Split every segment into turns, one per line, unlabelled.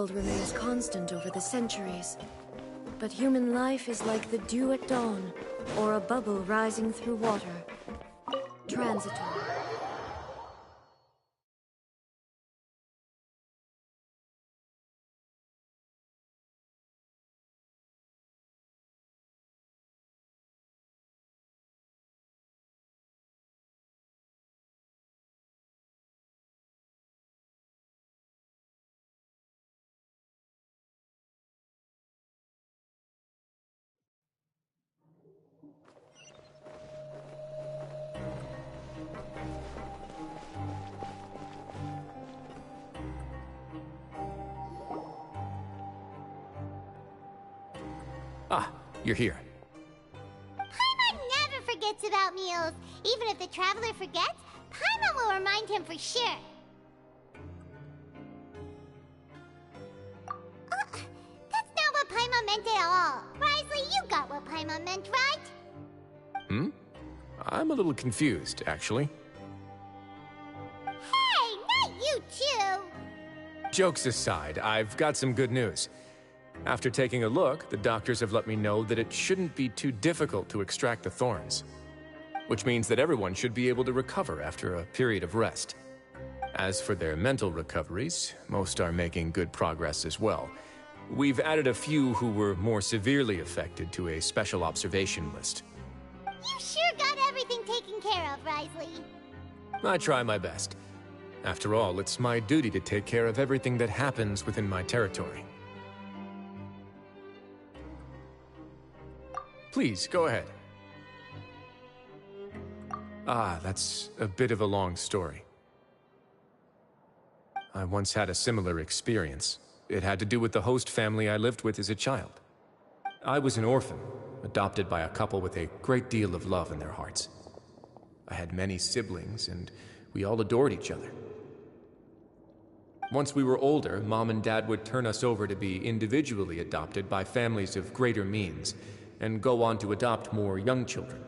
world remains constant over the centuries. But human life is like the dew at dawn, or a bubble rising through water. Transitory.
Ah, you're here.
Paimon never forgets about meals. Even if the traveler forgets, Paimon will remind him for sure. That's not what Paimon meant at all. Risley, you got what Paimon meant, right?
I'm a little confused, actually.
Hey, not you too!
Jokes aside, I've got some good news. After taking a look, the doctors have let me know that it shouldn't be too difficult to extract the thorns. Which means that everyone should be able to recover after a period of rest. As for their mental recoveries, most are making good progress as well. We've added a few who were more severely affected to a special observation list.
You sure got everything taken care of, Risley.
I try my best. After all, it's my duty to take care of everything that happens within my territory. Please, go ahead. Ah, that's a bit of a long story. I once had a similar experience. It had to do with the host family I lived with as a child. I was an orphan, adopted by a couple with a great deal of love in their hearts. I had many siblings, and we all adored each other. Once we were older, Mom and Dad would turn us over to be individually adopted by families of greater means, and go on to adopt more young children.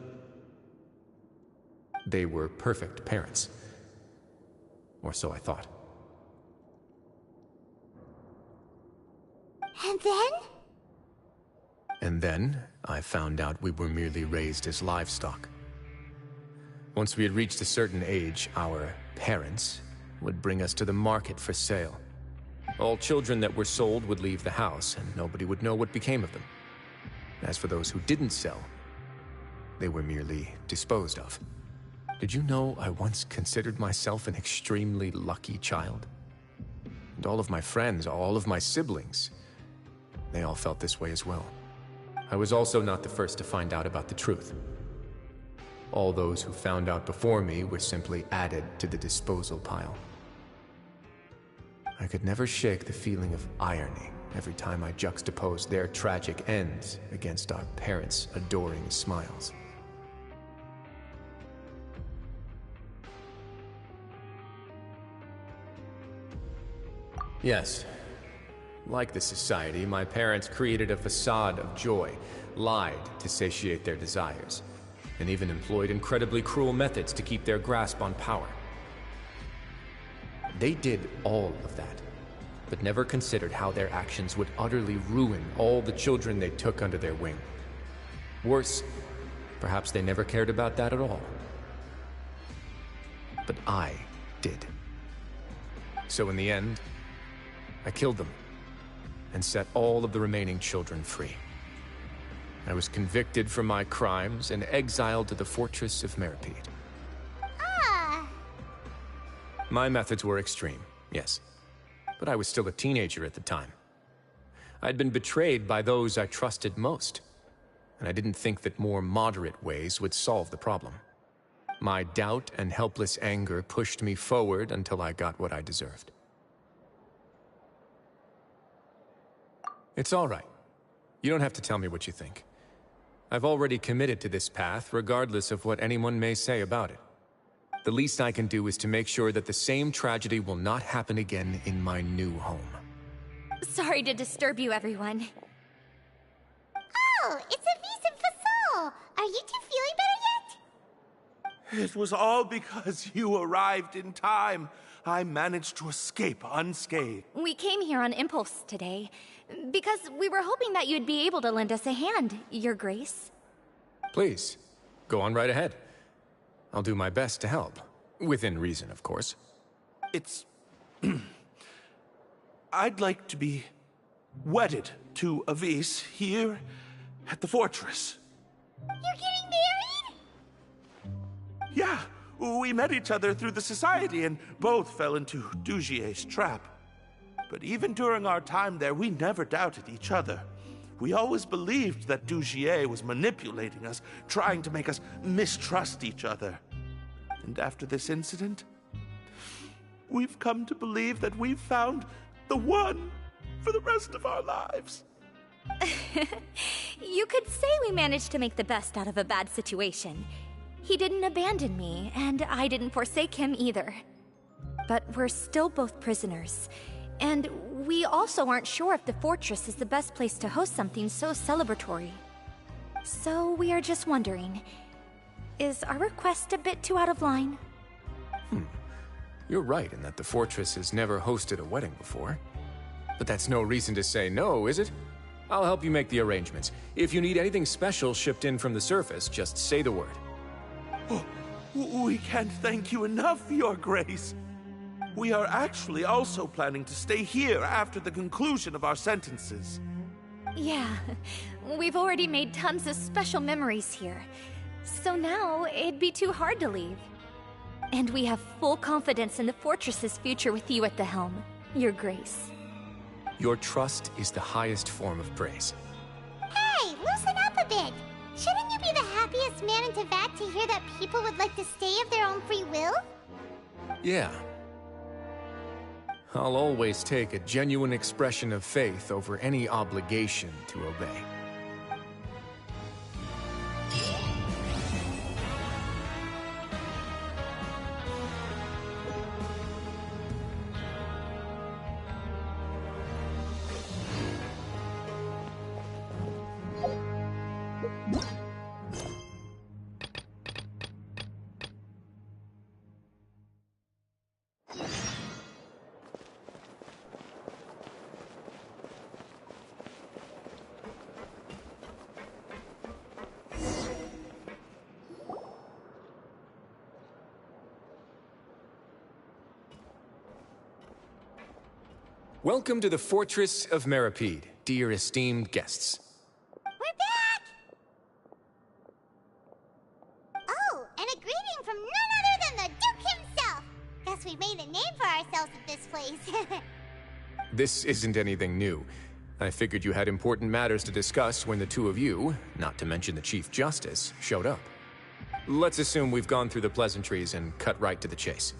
They were perfect parents. Or so I thought.
And then?
And then, I found out we were merely raised as livestock. Once we had reached a certain age, our parents would bring us to the market for sale. All children that were sold would leave the house, and nobody would know what became of them. As for those who didn't sell, they were merely disposed of. Did you know I once considered myself an extremely lucky child? And all of my friends, all of my siblings, they all felt this way as well. I was also not the first to find out about the truth. All those who found out before me were simply added to the disposal pile. I could never shake the feeling of irony every time I juxtaposed their tragic ends against our parents' adoring smiles. Yes. Like the society, my parents created a facade of joy, lied to satiate their desires, and even employed incredibly cruel methods to keep their grasp on power. They did all of that, but never considered how their actions would utterly ruin all the children they took under their wing. Worse, perhaps they never cared about that at all. But I did. So in the end, I killed them and set all of the remaining children free. I was convicted for my crimes and exiled to the fortress of Meripede.
Ah!
My methods were extreme, yes. But I was still a teenager at the time. I'd been betrayed by those I trusted most, and I didn't think that more moderate ways would solve the problem. My doubt and helpless anger pushed me forward until I got what I deserved. It's all right. You don't have to tell me what you think. I've already committed to this path, regardless of what anyone may say about it. The least I can do is to make sure that the same tragedy will not happen again in my new home.
Sorry to disturb you, everyone.
Oh, it's a vis and fasol. Are you two feeling better yet?
It was all because you arrived in time. I managed to escape unscathed.
We came here on impulse today, because we were hoping that you'd be able to lend us a hand, Your Grace.
Please, go on right ahead. I'll do my best to help. Within reason, of course.
It's... I'd like to be wedded to Avis here at the fortress.
You're getting married?
Yeah, we met each other through the society and both fell into Dugier's trap. But even during our time there, we never doubted each other. We always believed that Dugier was manipulating us, trying to make us mistrust each other. And after this incident, we've come to believe that we've found the one for the rest of our lives.
You could say we managed to make the best out of a bad situation. He didn't abandon me, and I didn't forsake him either. But we're still both prisoners, and we also aren't sure if the fortress is the best place to host something so celebratory. So we are just wondering, is our request a bit too out of line?
You're right in that the fortress has never hosted a wedding before. But that's no reason to say no, is it? I'll help you make the arrangements. If you need anything special shipped in from the surface, just say the word.
Oh, we can't thank you enough, Your Grace. We are actually also planning to stay here after the conclusion of our sentences.
Yeah, we've already made tons of special memories here. So now, it'd be too hard to leave. And we have full confidence in the fortress's future with you at the helm, Your Grace.
Your trust is the highest form of praise.
Hey, loosen up a bit. Shouldn't you be the happiest man in Teyvat to hear that people would like to stay of their own free will?
Yeah. I'll always take a genuine expression of faith over any obligation to obey. Welcome to the Fortress of Meripede, dear esteemed guests.
We're back! Oh, and a greeting from none other than the Duke himself! Guess we've made a name for ourselves at this place.
This isn't anything new. I figured you had important matters to discuss when the two of you, not to mention the Chief Justice, showed up. Let's assume we've gone through the pleasantries and cut right to the chase.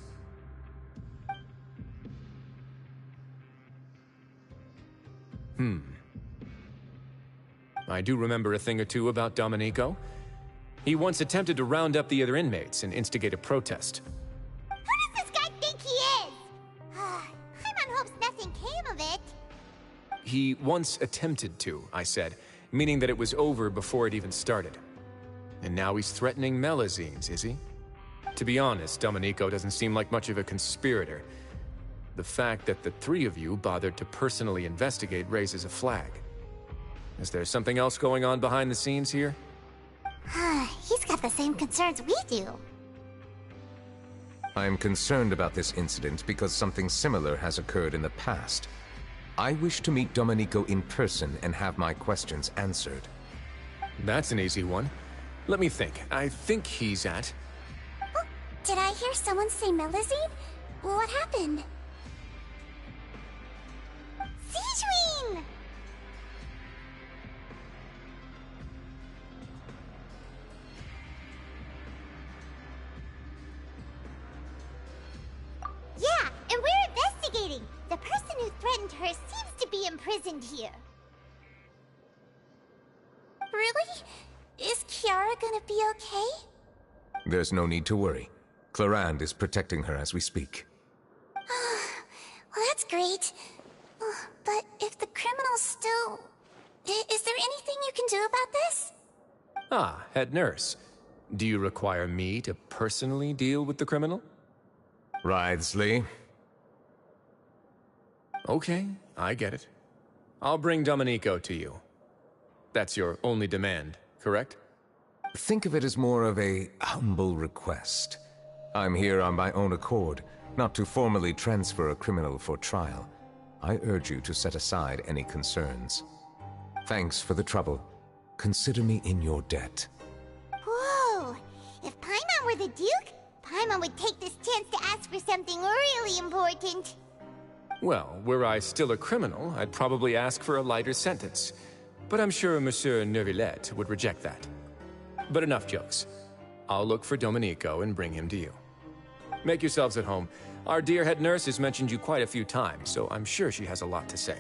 I do remember a thing or two about Domenico. He once attempted to round up the other inmates and instigate a protest.
Who does this guy think he is? Paimon hopes nothing came of it.
He once attempted to, I said, meaning that it was over before it even started. And now he's threatening Melazines, is he? To be honest, Domenico doesn't seem like much of a conspirator. The fact that the three of you bothered to personally investigate raises a flag. Is there something else going on behind the scenes here?
He's got the same concerns we do.
I am concerned about this incident because something similar has occurred in the past. I wish to meet Domenico in person and have my questions answered.
That's an easy one. Let me think. I think he's at...
Oh, did I hear someone say Melazine? What happened? Siegewing! Yeah, and we're investigating. The person who threatened her seems to be imprisoned here. Really? Is Kiara gonna be okay?
There's no need to worry. Clarande is protecting her as we speak.
Well, that's great. But if the criminal's still... Is there anything you can do about this?
Ah, head nurse. Do you require me to personally deal with the criminal?
Wriothesley,
Okay, I get it. I'll bring Domenico to you. That's your only demand, correct?
Think of it as more of a humble request. I'm here on my own accord, not to formally transfer a criminal for trial. I urge you to set aside any concerns. Thanks for the trouble. Consider me in your debt.
Whoa! If Paimon were the Duke, Paimon would take this chance to ask for something really important.
Well, were I still a criminal, I'd probably ask for a lighter sentence. But I'm sure Monsieur Neuvillette would reject that. But enough jokes. I'll look for Domenico and bring him to you. Make yourselves at home. Our dear head nurse has mentioned you quite a few times, so I'm sure she has a lot to say.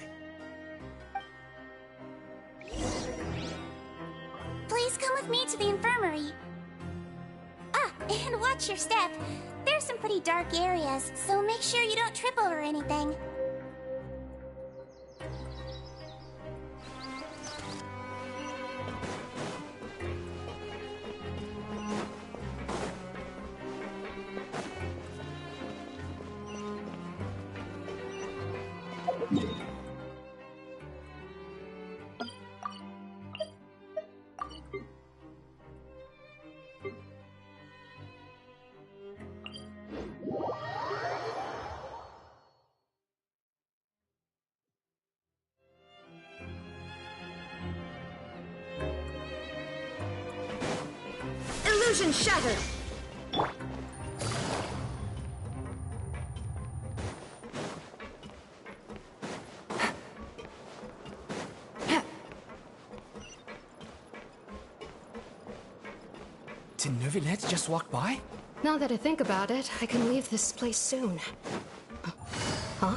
Please come with me to the infirmary. Ah, and watch your step. There's some pretty dark areas, so make sure you don't trip over anything.
Illusion shattered!
Did Neuvillette just walk by?
Now that I think about it, I can leave this place soon. Huh?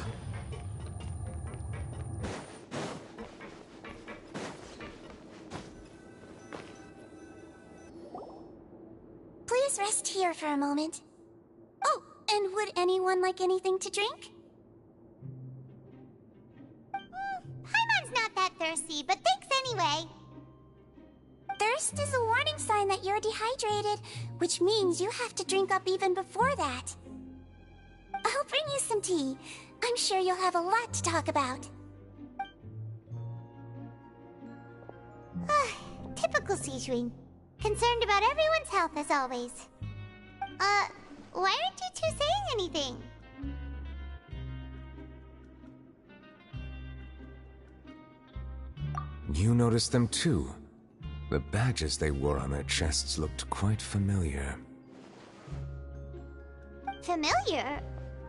Please rest here for a moment. Oh, and would anyone like anything to drink? Paimon's not that thirsty, but thanks anyway. Thirst is a warning sign that you're dehydrated, which means you have to drink up even before that. I'll bring you some tea. I'm sure you'll have a lot to talk about. Typical Seishuing. Concerned about everyone's health as always. Why aren't you two saying anything?
You noticed them too. The badges they wore on their chests looked quite familiar.
Familiar?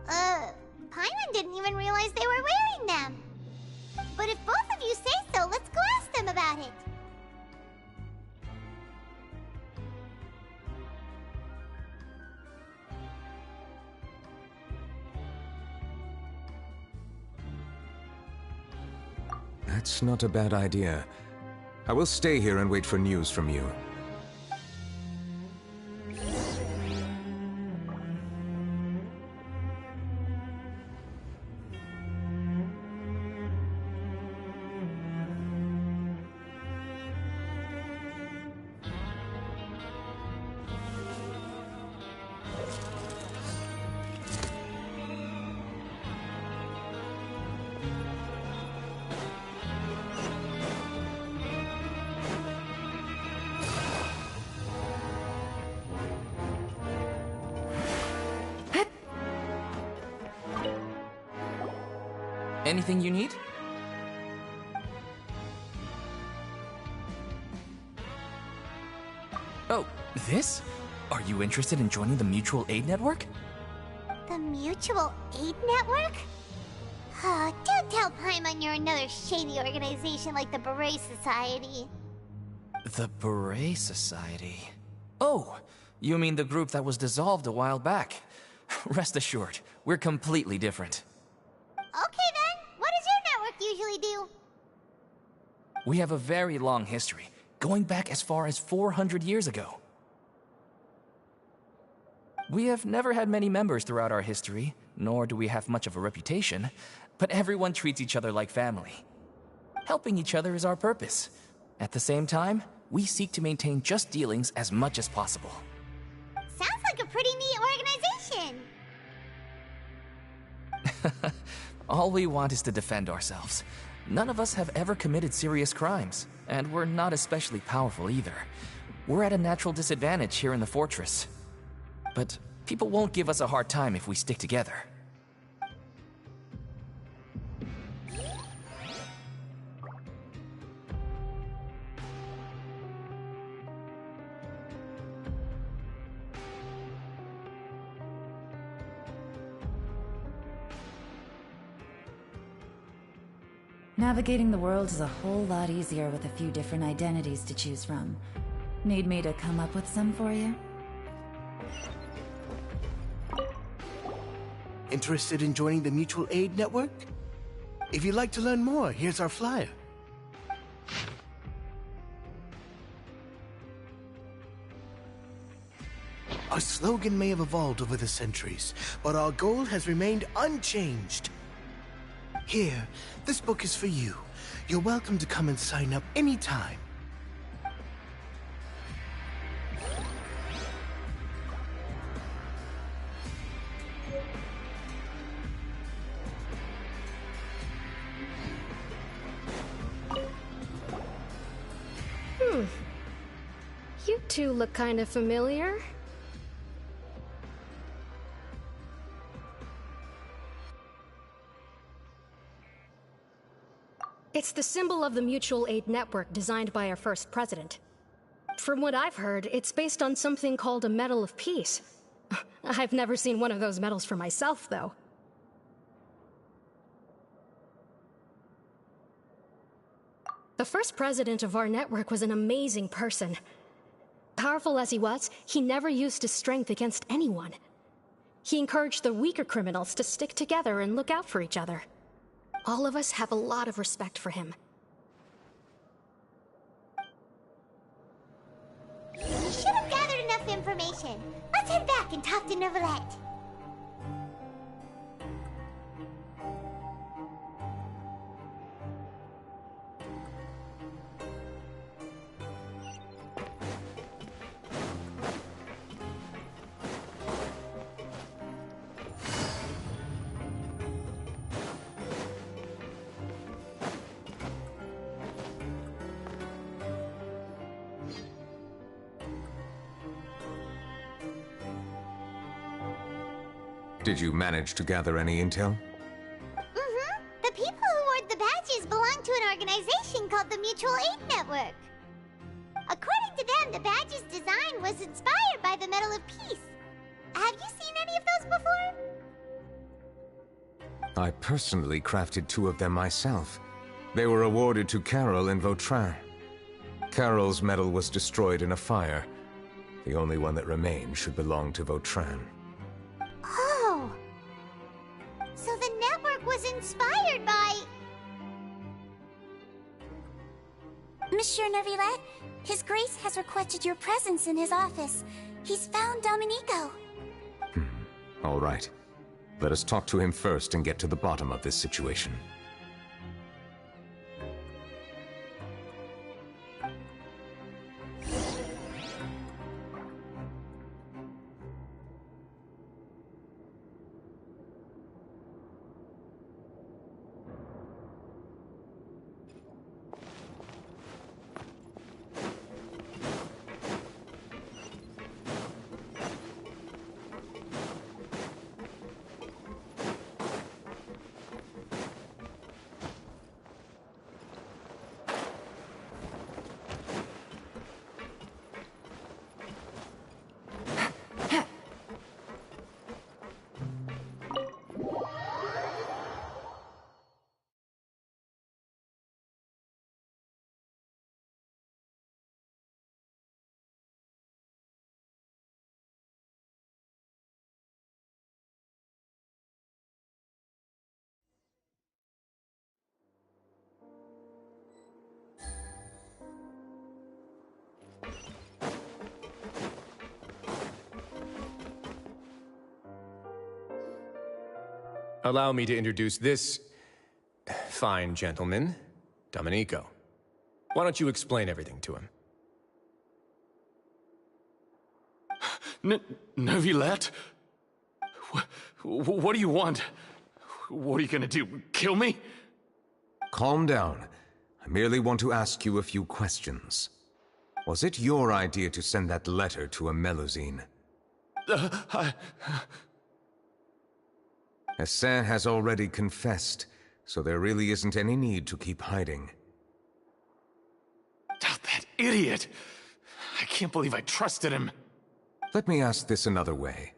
Paimon didn't even realize they were wearing them. But if both of you say so, let's go ask them about it.
That's not a bad idea. I will stay here and wait for news from you.
Anything you need? Oh, this? Are you interested in joining the Mutual Aid Network?
The Mutual Aid Network? Don't tell Paimon you're another shady organization like the Beret Society.
The Beret Society? Oh, you mean the group that was dissolved a while back. Rest assured, we're completely different.
Okay then, what does your network usually do?
We have a very long history, going back as far as 400 years ago. We have never had many members throughout our history, nor do we have much of a reputation, but everyone treats each other like family. Helping each other is our purpose. At the same time, we seek to maintain just dealings as much as possible.
Sounds like a pretty neat organization.
All we want is to defend ourselves. None of us have ever committed serious crimes, and we're not especially powerful either. We're at a natural disadvantage here in the fortress. But people won't give us a hard time if we stick together.
Navigating the world is a whole lot easier with a few different identities to choose from. Need me to come up with some for you?
Interested in joining the Mutual Aid Network? If you'd like to learn more, here's our flyer. Our slogan may have evolved over the centuries, but our goal has remained unchanged. Here, this book is for you. You're welcome to come and sign up anytime.
You two look kind of familiar. It's the symbol of the Mutual Aid Network designed by our first president. From what I've heard, it's based on something called a Medal of Peace. I've never seen one of those medals for myself, though. The first president of our network was an amazing person. Powerful as he was, he never used his strength against anyone. He encouraged the weaker criminals to stick together and look out for each other. All of us have a lot of respect for him.
We should have gathered enough information. Let's head back and talk to Neuvillette.
Did you manage to gather any intel?
The people who wore the badges belong to an organization called the Mutual Aid Network. According to them, the badge's design was inspired by the Medal of Peace. Have you seen any of those before?
I personally crafted 2 of them myself. They were awarded to Carol in Vautrin. Carol's medal was destroyed in a fire. The only one that remained should belong to Vautrin.
Oh. So the network was inspired by... Monsieur Neuvillette, His Grace has requested your presence in his office. He's found Domenico.
All right. Let us talk to him first and get to the bottom of this situation.
Allow me to introduce this fine gentleman, Domenico. Why don't you explain everything to him?
Neuvillette? What do you want? What are you gonna do, kill me?
Calm down. I merely want to ask you a few questions. Was it your idea to send that letter to a Melusine? Hassan has already confessed, so there really isn't any need to keep hiding.
That idiot! I can't believe I trusted him.
Let me ask this another way.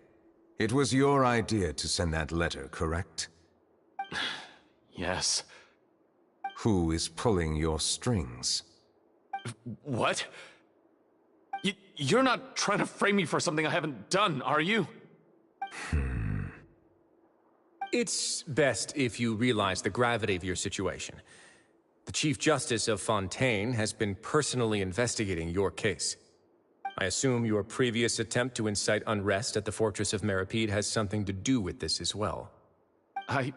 It was your idea to send that letter, correct?
Yes.
Who is pulling your strings?
What? You're not trying to frame me for something I haven't done, are you?
It's best if you realize the gravity of your situation. The Chief Justice of Fontaine has been personally investigating your case. I assume your previous attempt to incite unrest at the Fortress of Meripede has something to do with this as well.
I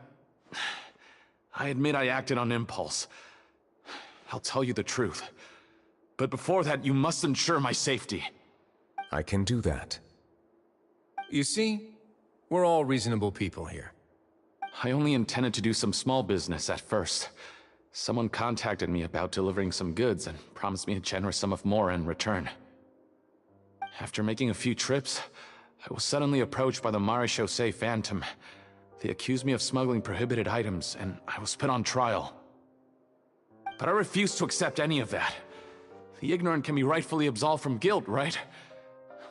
admit I acted on impulse. I'll tell you the truth. But before that, you must ensure my safety.
I can do that.
You see, we're all reasonable people here.
I only intended to do some small business at first. Someone contacted me about delivering some goods and promised me a generous sum of more in return. After making a few trips, I was suddenly approached by the Marechaussee Phantom. They accused me of smuggling prohibited items, and I was put on trial. But I refused to accept any of that. The ignorant can be rightfully absolved from guilt, right?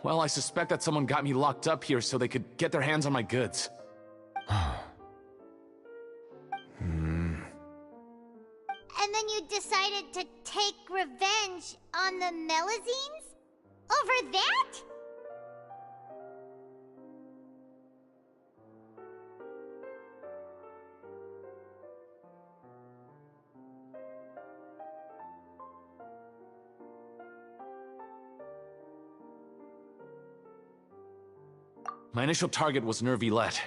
Well, I suspect that someone got me locked up here so they could get their hands on my goods.
And then you decided to take revenge on the Melusines? Over that?
My initial target was Nervilette.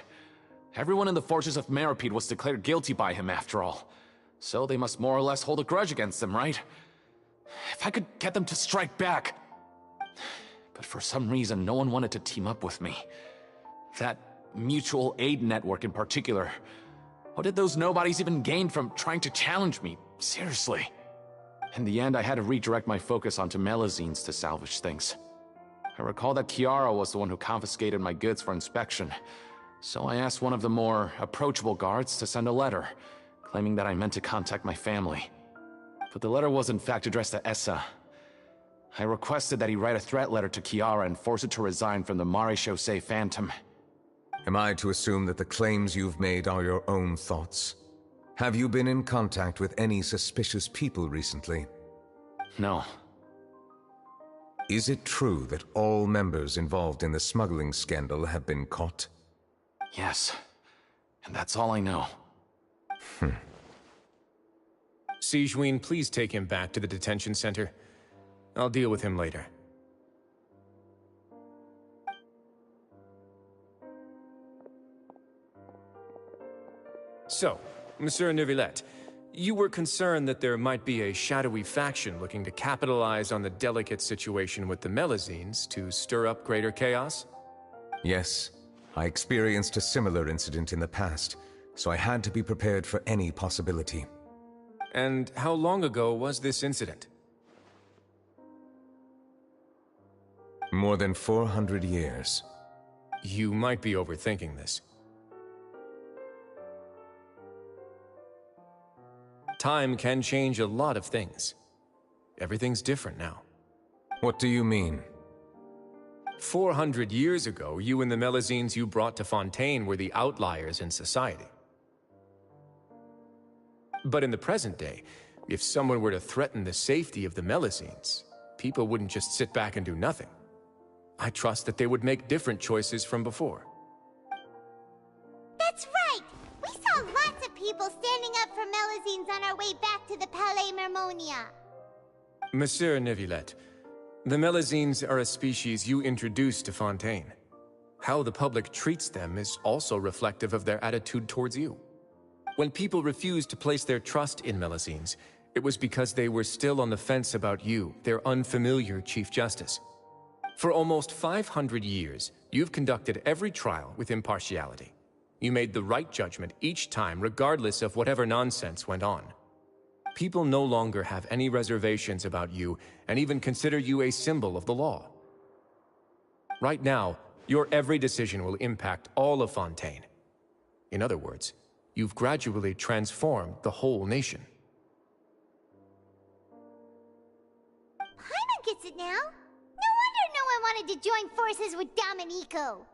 Everyone in the Fortress of Meripede was declared guilty by him after all. So they must more or less hold a grudge against him, right? If I could get them to strike back. But for some reason, no one wanted to team up with me. That mutual aid network in particular. What did those nobodies even gain from trying to challenge me? Seriously. In the end, I had to redirect my focus onto Melusines to salvage things. I recall that Chiara was the one who confiscated my goods for inspection. So I asked one of the more approachable guards to send a letter, claiming that I meant to contact my family. But the letter was in fact addressed to Essa. I requested that he write a threat letter to Chiara and force her to resign from the Marechaussee Phantom.
Am I to assume that the claims you've made are your own thoughts? Have you been in contact with any suspicious people recently?
No.
Is it true that all members involved in the smuggling scandal have been caught?
Yes. And that's all I know.
Sigewinne, please take him back to the detention center. I'll deal with him later. So, Monsieur Nervilette, you were concerned that there might be a shadowy faction looking to capitalize on the delicate situation with the Melusines to stir up greater chaos?
Yes. I experienced a similar incident in the past, so I had to be prepared for any possibility.
And how long ago was this incident?
More than 400 years.
You might be overthinking this. Time can change a lot of things. Everything's different now.
What do you mean?
400 years ago, you and the Melusines you brought to Fontaine were the outliers in society. But in the present day, if someone were to threaten the safety of the Melusines, people wouldn't just sit back and do nothing. I trust that they would make different choices from before.
That's right! We saw lots of people standing up for Melusines on our way back to the Palais Mermonia.
Monsieur Nervilette, the Melusines are a species you introduced to Fontaine. How the public treats them is also reflective of their attitude towards you. When people refused to place their trust in Melusines, it was because they were still on the fence about you, their unfamiliar Chief Justice. For almost 500 years, you've conducted every trial with impartiality. You made the right judgment each time, regardless of whatever nonsense went on. People no longer have any reservations about you and even consider you a symbol of the law. Right now, your every decision will impact all of Fontaine. In other words, you've gradually transformed the whole nation.
Paimon gets it now. No wonder no one wanted to join forces with Domenico.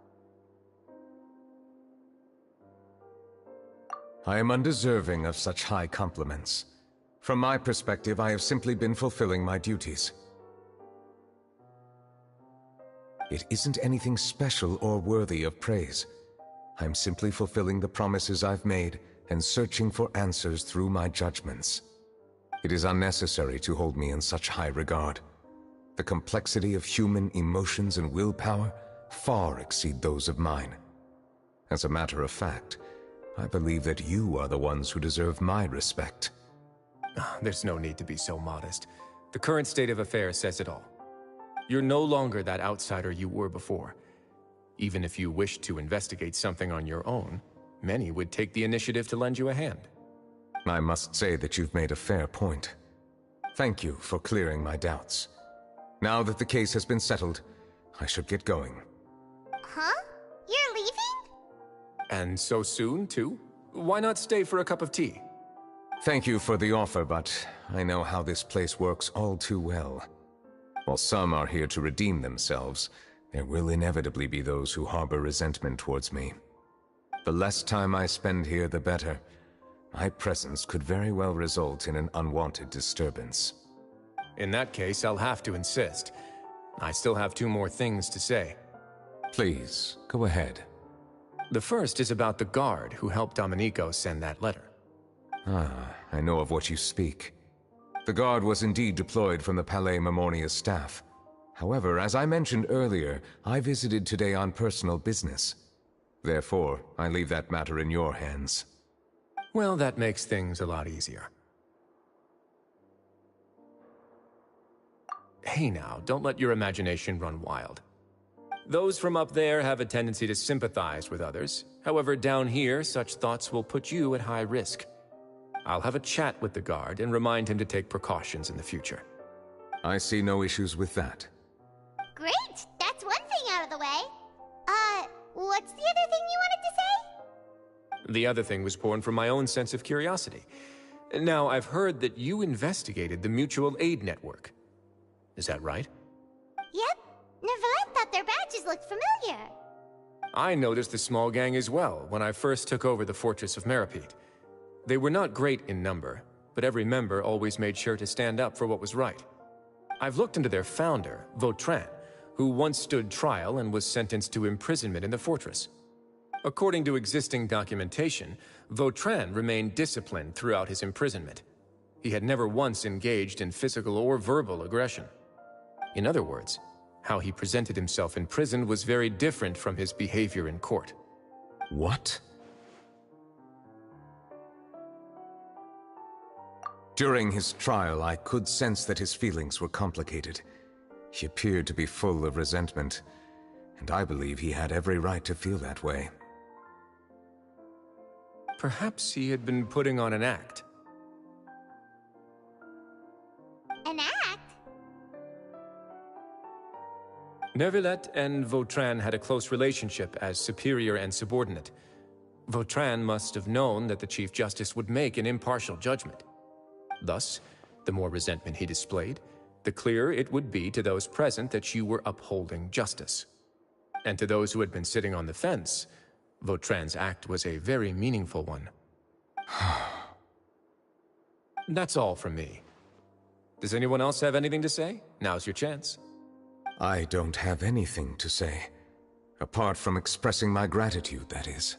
I am undeserving of such high compliments. From my perspective, I have simply been fulfilling my duties. It isn't anything special or worthy of praise. I'm simply fulfilling the promises I've made and searching for answers through my judgments. It is unnecessary to hold me in such high regard. The complexity of human emotions and willpower far exceed those of mine. As a matter of fact, I believe that you are the ones who deserve my respect.
There's no need to be so modest. The current state of affairs says it all. You're no longer that outsider you were before. Even if you wished to investigate something on your own, many would take the initiative to lend you a hand.
I must say that you've made a fair point. Thank you for clearing my doubts. Now that the case has been settled, I should get going.
Huh? You're leaving?
And so soon, too? Why not stay for a cup of tea?
Thank you for the offer, but I know how this place works all too well. While some are here to redeem themselves, there will inevitably be those who harbor resentment towards me. The less time I spend here, the better. My presence could very well result in an unwanted disturbance.
In that case, I'll have to insist. I still have 2 more things to say.
Please, go ahead.
The first is about the guard who helped Domenico send that letter.
Ah, I know of what you speak. The guard was indeed deployed from the Palais Memoria's staff. However, as I mentioned earlier, I visited today on personal business. Therefore, I leave that matter in your hands.
Well, that makes things a lot easier. Hey now, don't let your imagination run wild. Those from up there have a tendency to sympathize with others. However, down here, such thoughts will put you at high risk. I'll have a chat with the guard and remind him to take precautions in the future.
I see no issues with that.
Great! That's one thing out of the way. What's the other thing you wanted to say?
The other thing was born from my own sense of curiosity. Now, I've heard that you investigated the mutual aid network. Is that right?
Yep. Neuvillette thought their badges looked familiar.
I noticed the small gang as well when I first took over the Fortress of Meripede. They were not great in number, but every member always made sure to stand up for what was right. I've looked into their founder, Vautrin, who once stood trial and was sentenced to imprisonment in the fortress. According to existing documentation, Vautrin remained disciplined throughout his imprisonment. He had never once engaged in physical or verbal aggression. In other words, how he presented himself in prison was very different from his behavior in court.
What? During his trial, I could sense that his feelings were complicated. He appeared to be full of resentment, and I believe he had every right to feel that way.
Perhaps he had been putting on an act.
An act?
Neuvillette and Vautrin had a close relationship as superior and subordinate. Vautrin must have known that the Chief Justice would make an impartial judgment. Thus, the more resentment he displayed, the clearer it would be to those present that you were upholding justice. And to those who had been sitting on the fence, Vautrin's act was a very meaningful one. That's all from me. Does anyone else have anything to say? Now's your chance.
I don't have anything to say. Apart from expressing my gratitude, that is.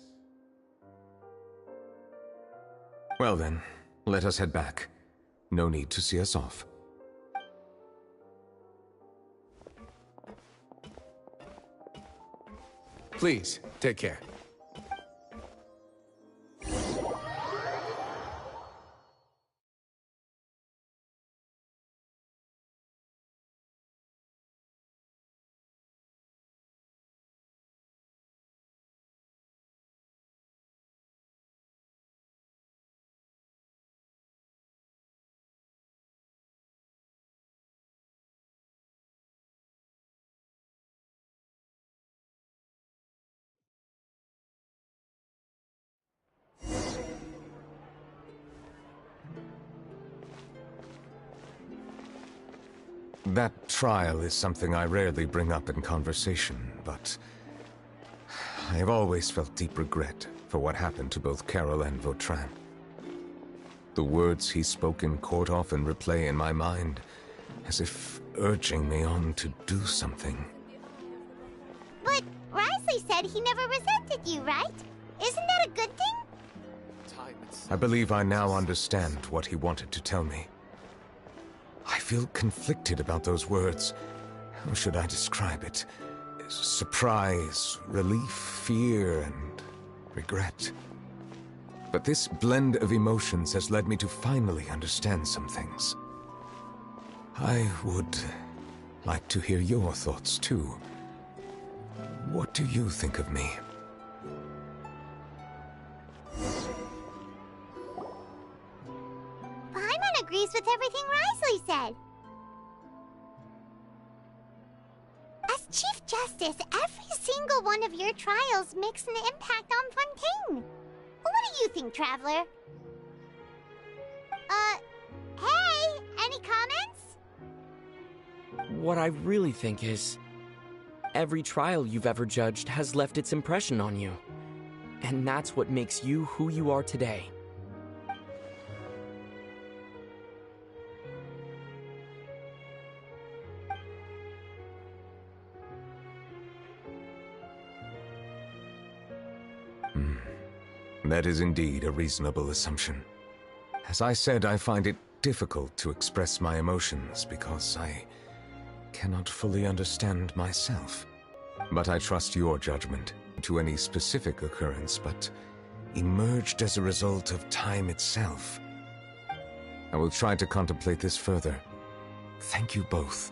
Well then, let us head back. No need to see us off.
Please, take care.
That trial is something I rarely bring up in conversation, but I have always felt deep regret for what happened to both Carol and Vautrin. The words he spoke in court often replay in my mind, as if urging me on to do something.
But Risley said he never resented you, right? Isn't that a good thing?
I believe I now understand what he wanted to tell me. I feel conflicted about those words. How should I describe it? Surprise, relief, fear, and regret. But this blend of emotions has led me to finally understand some things. I would like to hear your thoughts, too. What do you think of me?
Paimon agrees with everything Risley said. As Chief Justice, every single one of your trials makes an impact on Fontaine. What do you think, Traveler? Hey, any comments?
What I really think is, every trial you've ever judged has left its impression on you. And that's what makes you who you are today.
That is indeed a reasonable assumption. As I said, I find it difficult to express my emotions because I cannot fully understand myself. But I trust your judgment to any specific occurrence, but emerged as a result of time itself. I will try to contemplate this further. Thank you both.